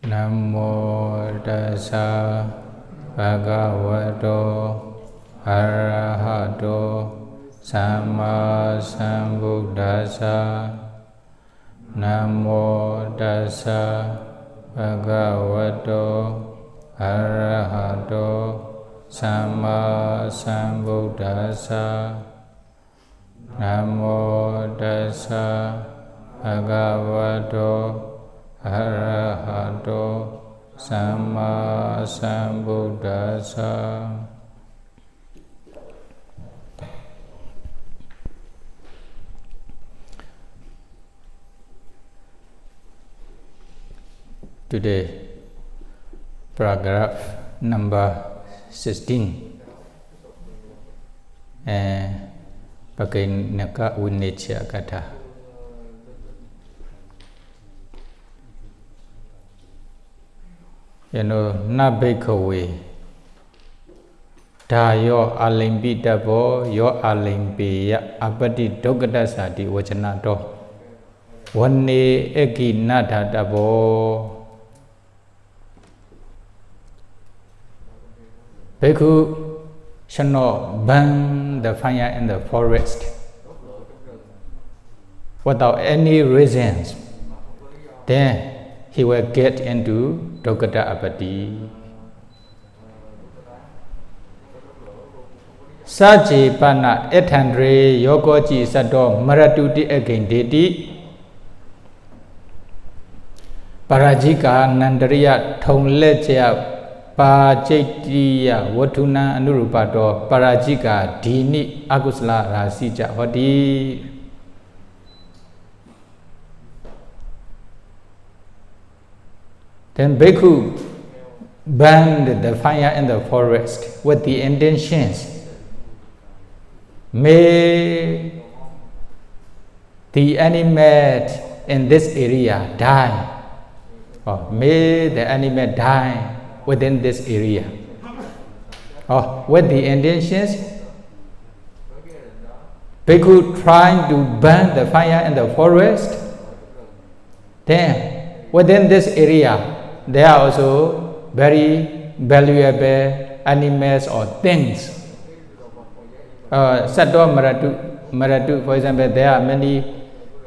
Namo tassa bhagavato arahato samma sambuddhassa. Namo tassa bhagavato arahato samma sambuddhassa. Namo tassa bhagavato arahato samma sambuddhassa. Today, paragraph number 16. Vinayasaṅgaha-aṭṭhakathā. Na bhikkhave dāyo ālimpitabbo yo ālimpeyya āpatti dukkaṭassā di vacanato vane aggi dātabbo. Bhikkhu should not burn the fire in the forest without any reasons. Then he will get into dukkaṭa āpatti. Sace pana etthantare yo koci satto maratū aggiṃ deti pārājikādīni pācittiyaṃ vattuna anurūpato pārājikādīni akusalarāsi hoti. Then bhikkhu burned the fire in the forest with the intentions, may the animals in this area die, or may the animal die within this area. Or with the intentions, bhikkhu trying to burn the fire in the forest, then within this area there are also very valuable animals or things. Satto, maratū, for example, there are many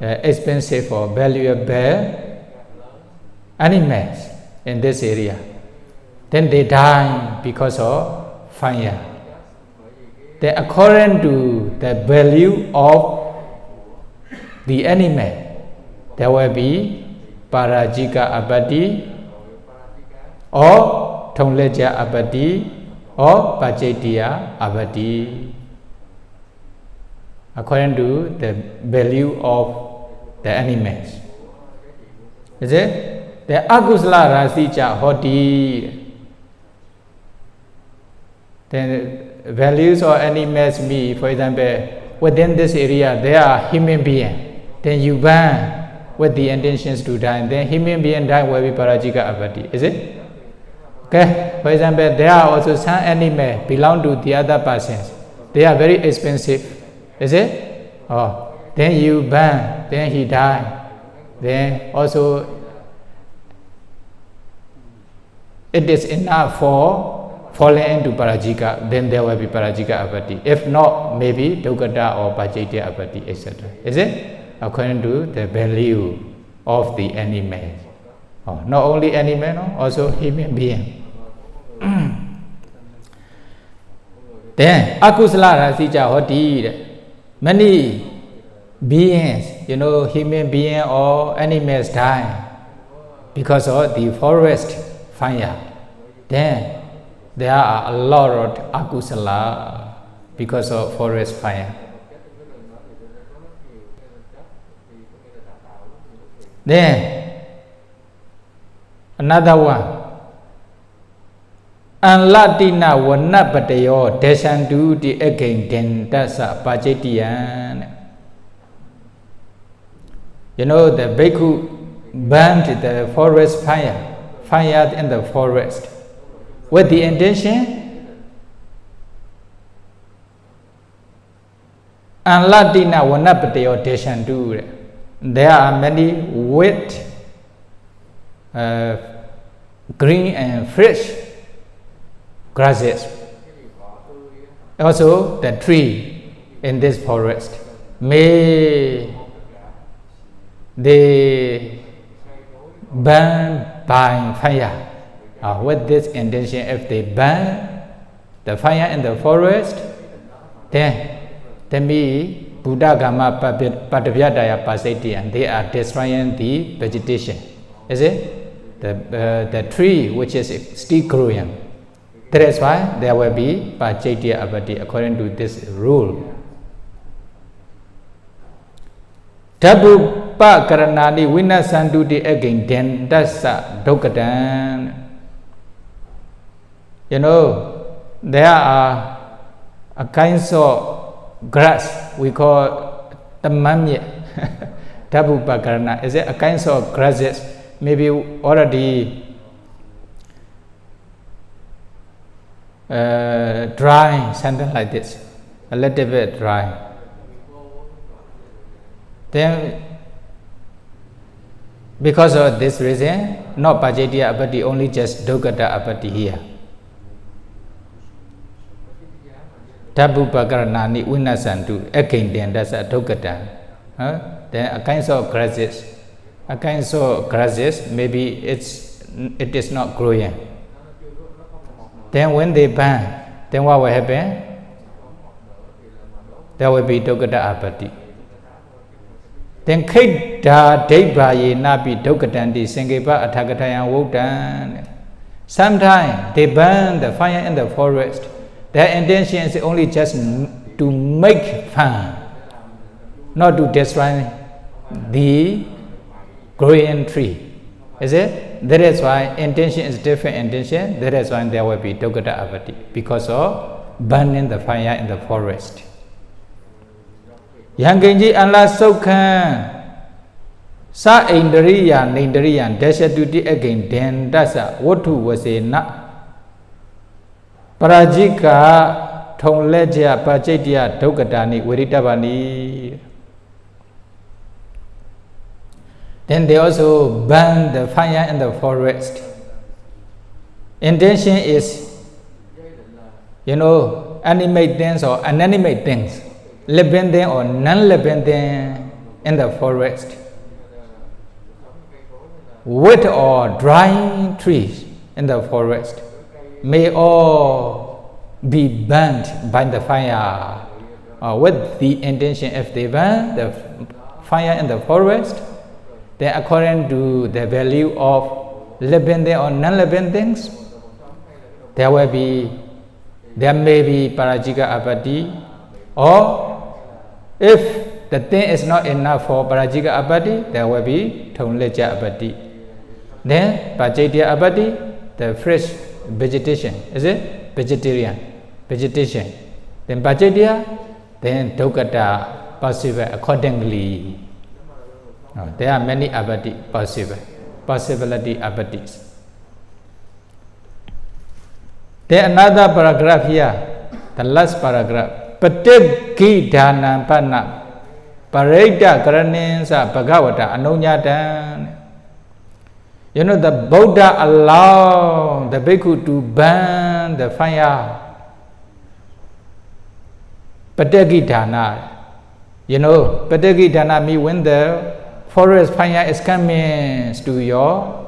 expensive or valuable animals in this area. Then they die because of fire. Then according to the value of the animal, there will be pārājikādīni or āpatti or pācittiyaṃ, according to the value of the animals. Is it? The akusalarāsi hoti. Then values or animals mean, for example, within this area there are human beings. Then you burn with the intentions to die. Then human being die will be pārājikādīni. Is it? Okay. For example, there are also some animals belong to the other persons. They are very expensive. Is it? Oh. Then you burn. Then he die. Then also it is enough for falling into pārājika, then there will be pārājikādīni. If not, maybe dukkaṭa or pācittiyaṃ, etc. Is it? According to the value of the animal. Oh, not only animal, no? Also human being. Then akusalarāsi hoti. Many beings, human beings or animals die because of the forest fire. Then there are a lot of akusalarāsi because of forest fire. Then another one, Allatiṇavanappatayo dāyhantū di aggiṃ dentassa pācittiyaṃ. The bhikkhu burnt the forest fire in the forest with the intention Allatiṇavanappatayo dāyhantū. There are many wheat green and fresh grasses. Also the tree in this forest, may they burn by fire. With this intention, if they burn the fire in the forest, then me Buddha Gama Pācittiyaṃ pācittiyaṃ, they are destroying the vegetation. Is it? The tree which is still growing. That is why there will be pācittiyaṃ āpatti according to this rule. dabbūpakaraṇāni vinassantū aggiṃ dentassa dukkaṭassā. You know, there are a kinds of grass we call tamamye. Dabbūpakaraṇāni. Is it a kinds of grasses? Maybe already dry, something like this, a little bit dry. Then, because of this reason, not pācittiyaṃ āpatti, only just dukkaṭassā āpatti here. dabbūpakaraṇāni vinassantū aggiṃ dentassa dukkaṭassā. Then a kinds of grasses. A kinds of grasses, maybe it is not growing. Then when they burn, then what will happen? There will be dukkaṭassā āpatti. Then khiṭṭhā debhāye napi dukkaṭanti saṅgaha aṭṭhakathā vūṭaṃ. Sometimes they burn the fire in the forest. Their intention is only just to make fun, not to destroy the growing tree. Is it? That is why intention is different intention. That is why there will be dukkaṭassā āpatti, because of burning the fire in the forest. Yangenji Allah sokhan sa indriya nindriya deshatuti aggiṃ dentassa vuttu vasena pārājikādīni thonleja pācittiyaṃ dukkaṭāni viritabani. Then they also burn the fire in the forest. Intention is, you know, animate things or inanimate things, living things or non-living things in the forest, wet or dry trees in the forest may all be burnt by the fire. With the intention, if they burn the fire in the forest, then according to the value of living things or non-living things, there may be pārājikādīni āpatti, or if the thing is not enough for pārājikādīni āpatti, there will be thonleja āpatti. Then pācittiyaṃ āpatti, the fresh vegetation, is it? Vegetation. Then pācittiyaṃ, then dukkaṭassā possible accordingly. There are many āpatti possibility āpattis. Then another paragraph here, the last paragraph. Patiggi pana parita karaninsa bhagavata anuññātaṃ. You know, the Buddha allowed the bhikkhu to burn the fire. Patiggi. You know, patiggi means when the forest fire is coming to your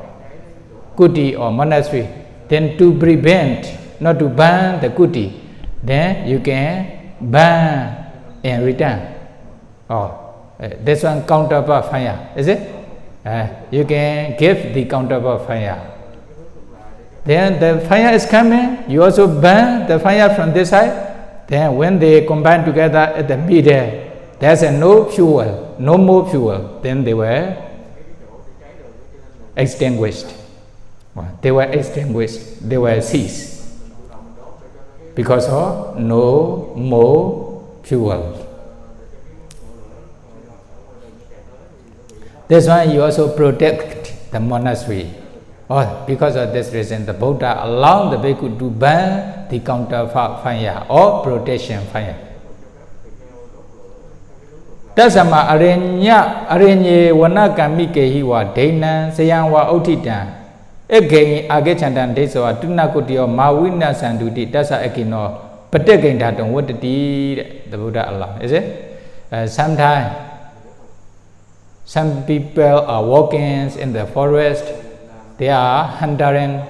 kuti or monastery, then to prevent, not to burn the kuti, then you can burn in return. This one counterpart fire, is it? You can give the counterpart fire. Then the fire is coming, you also burn the fire from this side. Then when they combine together at the middle, there's no more fuel. Then they were extinguished. They were ceased because of no more fuel. That's why you also protect the monastery. Because of this reason, the Buddha allowed the bhikkhu to burn the counterpart fire or protection fire. Tasama arinya arinye vanakamikehi wa dēnaṃ sayaṃ wa aṭṭhitaṃ aggiṃ aggiṃ deso tunakutiyo ma vinassantū dentassa aggiṃ patiggiṃ dhattam vattati, the Buddha Allah. Is it? Sometimes some people are walking in the forest, they are hunting,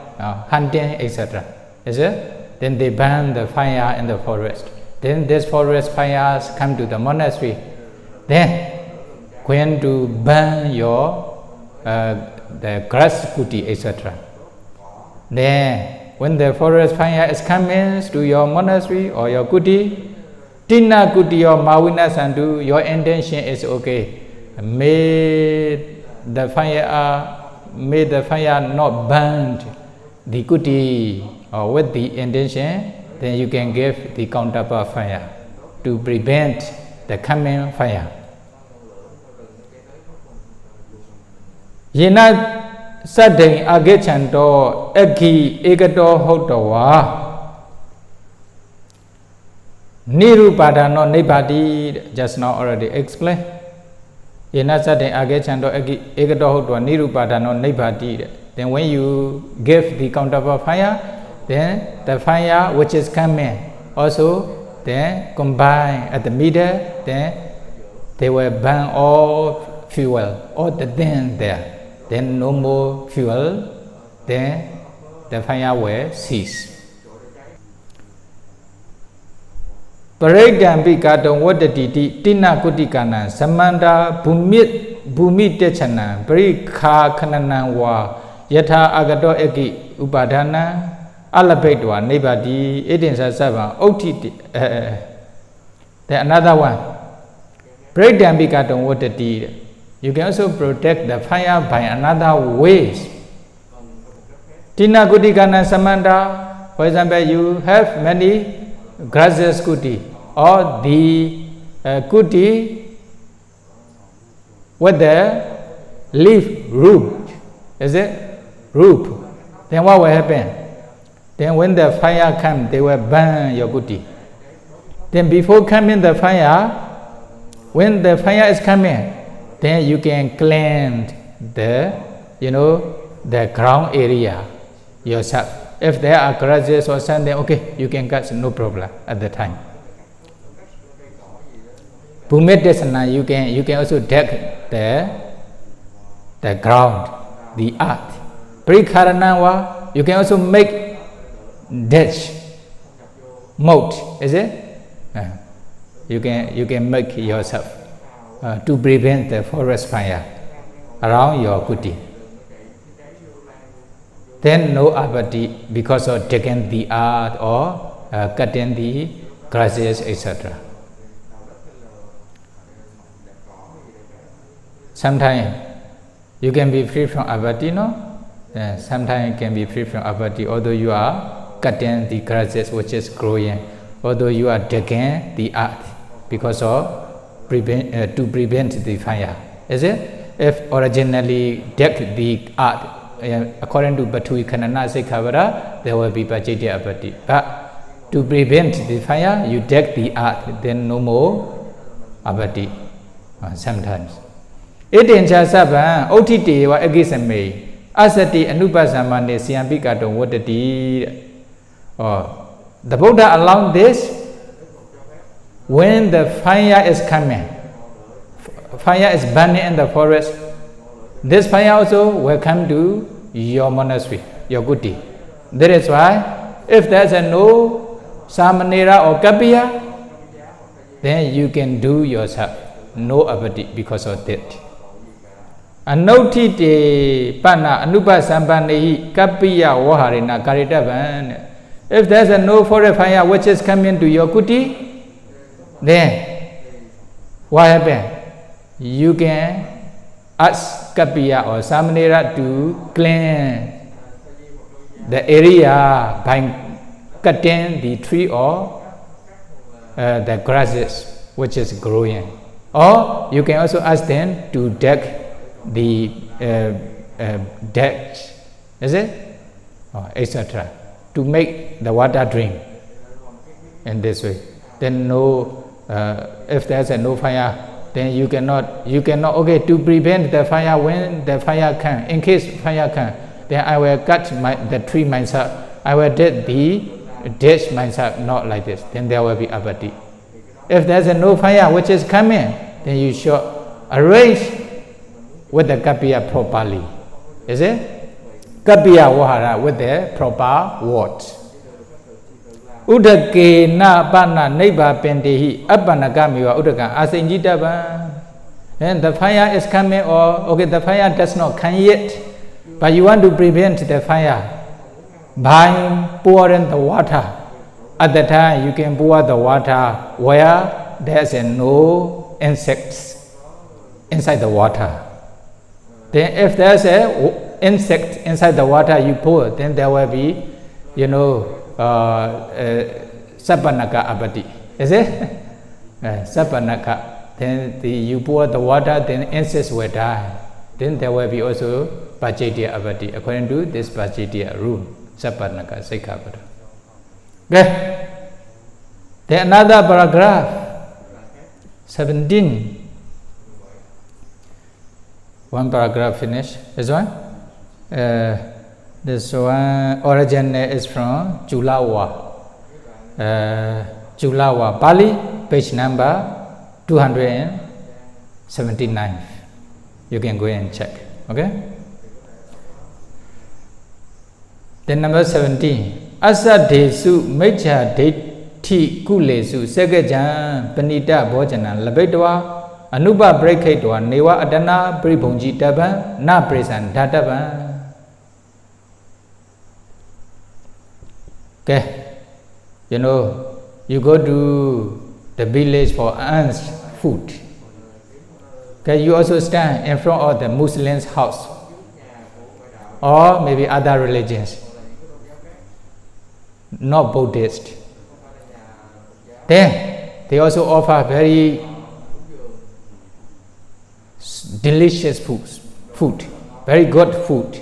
etc. Is it? Then they burn the fire in the forest. Then this forest fires come to the monastery. Then going to burn your the grass kuti, etc. Then when the forest fire is coming to your monastery or your kuti, tina kuti or ma vinassantū, your intention is okay. May the fire not burn the kuti or with the intention, then you can give the counterpart fire to prevent the coming fire. Yena saddeṃ aggiṃ aggi ekato hotawa nirūpato nibbati, just now already explained. Yena saddeṃ aggiṃ aggi ekato hotawa nirūpato nibbati. Then when you give the counterpart fire, then the fire which is coming also then combine at the middle, then they will burn all fuel, all the thing there. Then no more fuel, then the fire will cease. Pārājikādīni vattati tina kutikana samanta bhumi techana bhikkhave wa yatha agato aggi upadana Allatiṇavanappatayo nibbati etthantare hoti. Then another one, pārājikādīni vattati. You can also protect the fire by another ways. Tina kutikana samanta, for example, you have many grasses kuti or the kuti with the leaf root, is it? Root. Then what will happen? Then when the fire comes, they will burn your kuti. Then before coming the fire, when the fire is coming, then you can cleanse the, the ground area yourself. If there are grasses or something, okay, you can cut, no problem at the time. Bhumi, you can also dig the ground, the earth. Vacanato, you can also make ditch, moat, is it? You can make yourself. To prevent the forest fire around your kuti. Then no āpatti because of taking the earth or cutting the grasses, etc. Sometimes you can be free from āpatti, no? Sometimes you can be free from āpatti, although you are cutting the grasses which is growing, although you are taking the earth because of to prevent the fire, is it? If originally dig the earth according to Bhattu Kanana Sekhavara, there will be pācittiyaṃ āpatti. But to prevent the fire, you dig the earth, then no more āpatti. Sometimes. Etthantare hoti wa aggiṃ asati anupasamane siyambikato vattati. The Buddha allowed this. When the fire is coming, fire is burning in the forest, this fire also will come to your monastery, your kuti. That is why, if there is no samanera or kappiya, then you can do yourself, no āpatti because of that. Anauttite pana anupasambanehi kappiya vaharena karitavan. If there is no forest fire which is coming to your kuti, then what happens? You can ask kappiya or samanera to clean the area by cutting the tree or the grasses which is growing. Or you can also ask them to dig the ditch, is it? Etc. To make the water drink in this way. Then if there's no fire, then you cannot, okay, to prevent the fire when the fire comes, in case fire comes, then I will cut the tree myself. I will did the dish myself, not like this. Then there will be āpatti. If there's no fire which is coming, then you should arrange with the kappiya properly. Is it? Kappiya vahara with the proper words. Udake na pana neighbor pendehi appanagamiwa udaka ālimpeyya. And the fire is coming, or okay, the fire does not come yet, but you want to prevent the fire by pouring the water. At the time, you can pour the water where there's no insects inside the water. Then if there's an insect inside the water you pour, then there will be, āpatti. Is it? Sapanaka. Then you pour the water, then insects will die. Then there will be also pācittiyaṃ according to this pācittiyaṃ rule. Sapanaka Sikkhapada. Okay. Then another paragraph, 17. One paragraph finished. This one? This one origin is from cūḷava. Cūḷava, Pali, page number 279. You can go and check. Okay? Then number 17. Asa desu mecha deti kulesu segajan panita bojana labedwa anupa breakheitwa newa adana pribhunji taban na presan dātabbo. Okay, you go to the village for ants food. Okay, you also stand in front of the Muslim's house or maybe other religions, not Buddhist. Then they also offer very delicious food, very good food.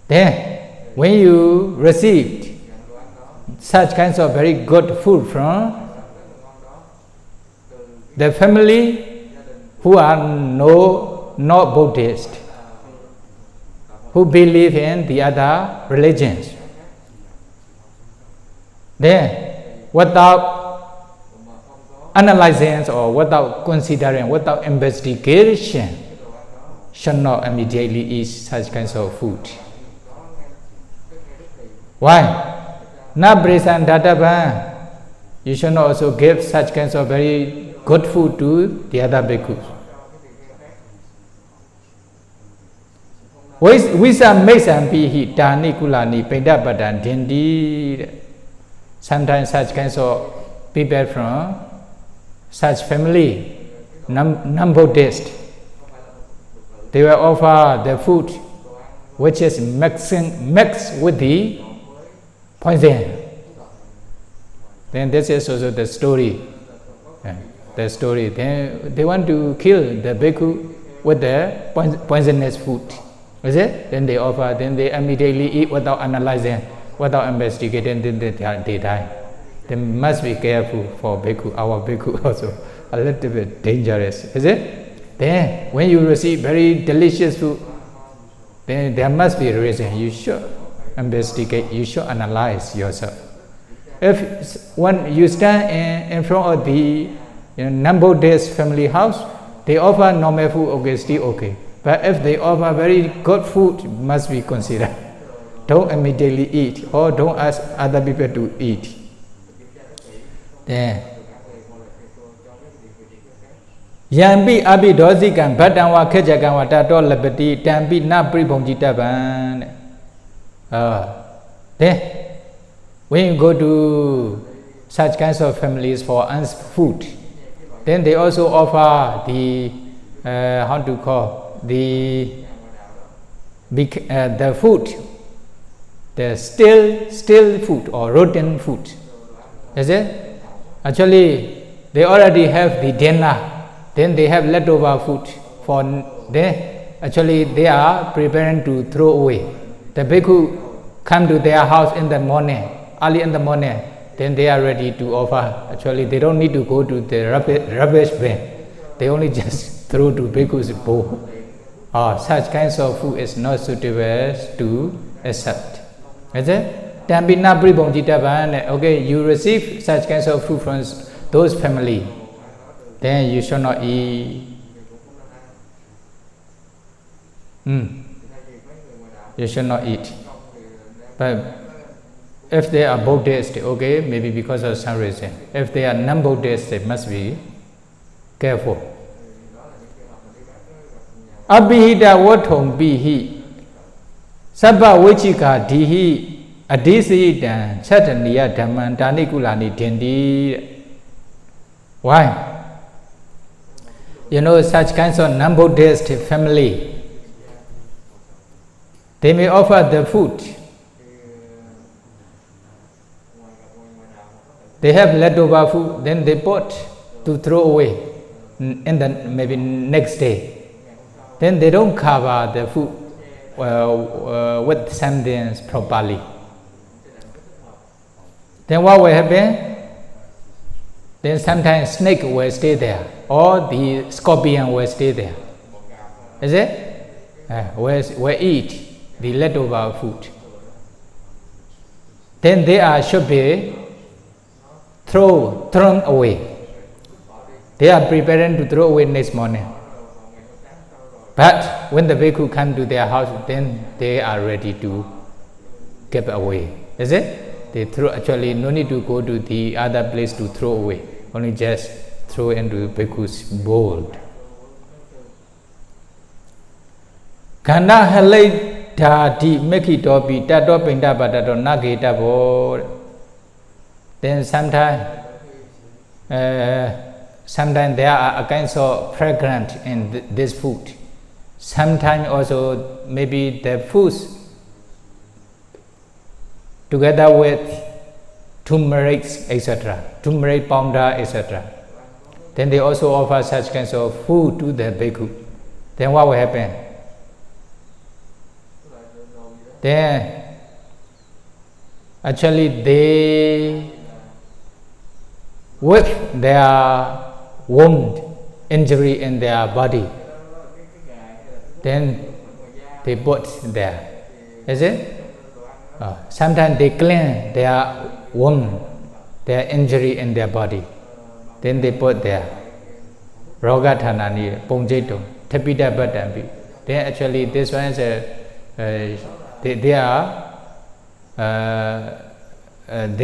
Then when you received such kinds of very good food from the family who are not Buddhist, who believe in the other religions, then without analyzing or without considering, without investigation, should not immediately eat such kinds of food. Why? Na presan dātabbo, you should not also give such kinds of very good food to the other bhikkhus. Visa mesampihi dāni kulani pedapadan denti. Sometimes such kinds of people from such family, non-Buddhist, they will offer the food which is mixed with the poison. Then this is also the story. Then they want to kill the bhikkhu with the poisonous food. Is it? Then they offer, then they immediately eat without analyzing, without investigating, then they die. They must be careful for bhikkhu, our bhikkhu also, a little bit dangerous. Is it? Then when you receive very delicious food, then there must be a reason. You should investigate, you should analyze yourself. If when you stand in front of the non-Buddhist family house, they offer normal food, okay, still okay. But if they offer very good food, must be considered. Don't immediately eat or don't ask other people to eat. Then Yambi abi dozikan badanwa kejaganwa tato labati tambi na pribhunji taban. Then when you go to such kinds of families for ants food, then they also offer the the food, the still food or rotten food. Is it? Actually, they already have the dinner. Then they have leftover food for them. Actually, they are preparing to throw away. The bhikkhu come to their house in the morning, early in the morning. Then they are ready to offer. Actually, they don't need to go to the rubbish bin. They only just throw to bhikkhu's bowl such kinds of food is not suitable to accept. Is it? Tambina pribonjitaban. Okay, you receive such kinds of food from those family, then you should not eat. You should not eat. But if they are Buddhist, okay, maybe because of some reason. If they are non-Buddhist, they must be careful. Abhihita vathong bihi sabba vacanato adisiyitam chattaniya dhamman tanikulani denti. Why? You know, such kinds of non-Buddhist family, they may offer the food. They have leftover food, then they put to throw away in the maybe next day. Then they don't cover the food with something properly. Then what will happen? Then sometimes snake will stay there, or the scorpion will stay there. Is it? Will eat the leftover food. Then they should be thrown away. They are preparing to throw away next morning. But when the bhikkhu come to their house, then they are ready to give away. Is it? They throw, actually no need to go to the other place to throw away. Only just throw into bhikkhu's bowl. Gana halai dhati mekitopi tato pindapatato nagitabo. Then sometimes there are a kinds of fragrance in this food. Sometimes also maybe the foods together with turmeric, etc., turmeric powder, etc. Then they also offer such kinds of food to the bhikkhu. Then what will happen? Then actually they with their wound, injury in their body, then they put there. Is it? Sometimes they clean their wound, their injury in their body. Then they put there. Rogathanani, Pongjeto, Tapita Batambi. Then actually this one is they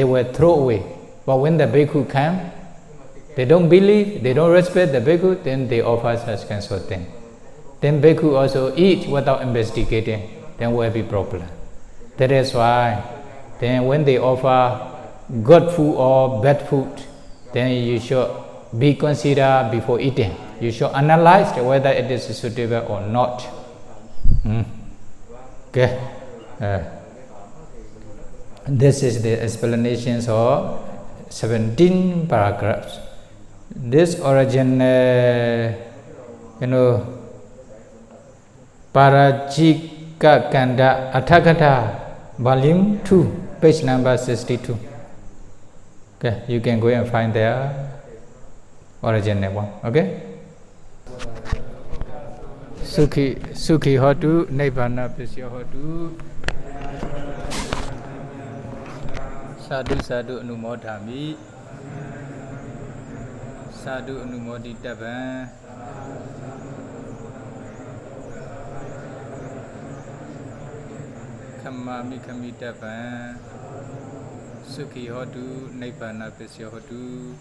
were thrown away. But when the bhikkhu come, they don't believe, they don't respect the bhikkhu, then they offer such kinds of thing. Then bhikkhu also eat without investigating, then will be problem. That is why then when they offer good food or bad food, then you should be considered before eating. You should analyze whether it is suitable or not. Okay. This is the explanations of 17 paragraphs. This original, pārājikādīni, volume 2, page number 62. Okay, you can go and find the original one. Okay. Sukhi hotu, nibbana pisya hotu. Sadhu anumodhami. Sadhu anumoditabba. Kamami kamitabba. Sukhi hotu, nibbana pisya hotu.